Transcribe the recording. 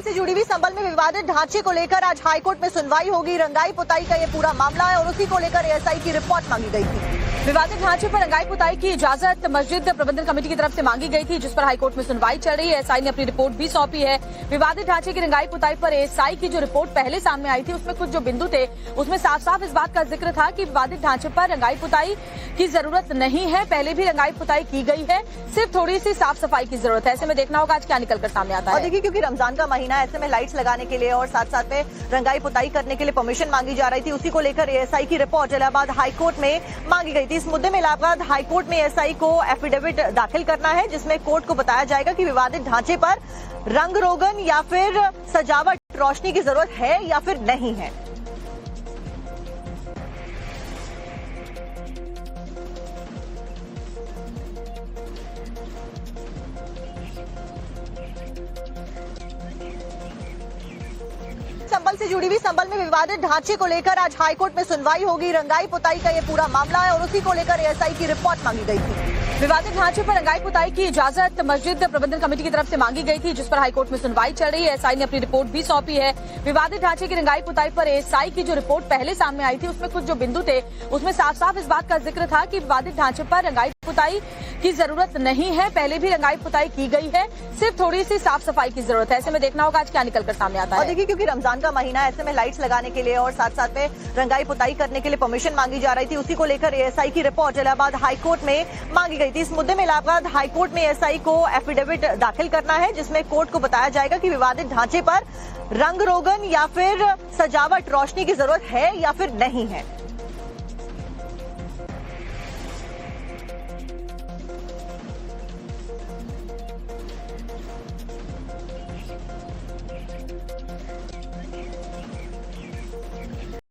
से जुड़ी हुई संबल में विवादित ढांचे को लेकर आज हाईकोर्ट में सुनवाई होगी। रंगाई पुताई का ये पूरा मामला है और उसी को लेकर एएसआई की रिपोर्ट मांगी गई थी। विवादित ढांचे पर रंगाई पुताई की इजाजत मस्जिद प्रबंधन कमेटी की तरफ से मांगी गई थी, जिस पर हाईकोर्ट में सुनवाई चल रही है। एएसआई ने अपनी रिपोर्ट भी सौंपी है। विवादित ढांचे की रंगाई पुताई पर एएसआई की जो रिपोर्ट पहले सामने आई थी, उसमें कुछ जो बिंदु थे उसमें साफ साफ इस बात का जिक्र था कि विवादित ढांचे पर रंगाई पुताई की जरूरत नहीं है। पहले भी रंगाई पुताई की गई है, सिर्फ थोड़ी सी साफ सफाई की जरूरत है। ऐसे में देखना होगा आज क्या निकलकर सामने आता है। और देखिए, क्योंकि रमजान का महीना, ऐसे में लाइट्स लगाने के लिए और साथ साथ में रंगाई पुताई करने के लिए परमिशन मांगी जा रही थी, उसी को लेकर एएसआई की रिपोर्ट इलाहाबाद हाईकोर्ट में मांगी गई थी। इस मुद्दे में इलाहाबाद हाईकोर्ट में एएसआई को एफिडेविट दाखिल करना है, जिसमें कोर्ट को बताया जाएगा कि विवादित ढांचे पर रंग रोगन या फिर सजावट रोशनी की जरूरत है या फिर नहीं है। संबल से जुड़ी हुई संबल में विवादित ढांचे को लेकर आज हाईकोर्ट में सुनवाई होगी। रंगाई पुताई का ये पूरा मामला है और उसी को लेकर एएसआई की रिपोर्ट मांगी गई थी। विवादित ढांचे पर रंगाई पुताई की इजाजत मस्जिद प्रबंधन कमेटी की तरफ से मांगी गई थी, जिस पर हाईकोर्ट में सुनवाई चल रही है। एएसआई ने अपनी रिपोर्ट भी सौंपी है। विवादित ढांचे की रंगाई पुताई पर एएसआई की जो रिपोर्ट पहले सामने आई थी, उसमें कुछ जो बिंदु थे उसमें साफ साफ इस बात का जिक्र था कि विवादित ढांचे पर रंगाई पुताई की जरूरत नहीं है। पहले भी रंगाई पुताई की गई है, सिर्फ थोड़ी सी साफ सफाई की जरूरत है। ऐसे में देखना होगा आज क्या निकलकर सामने आता है। और देखिए, क्योंकि रमजान का महीना, ऐसे में लाइट्स लगाने के लिए और साथ साथ में रंगाई पुताई करने के लिए परमिशन मांगी जा रही थी, उसी को लेकर एएसआई की रिपोर्ट इलाहाबाद हाईकोर्ट में मांगी गई थी। इस मुद्दे में इलाहाबाद हाईकोर्ट में एएसआई को एफिडेविट दाखिल करना है, जिसमें कोर्ट को बताया जाएगा कि विवादित ढांचे पर रंग रोगन या फिर सजावट रोशनी की जरूरत है या फिर नहीं है।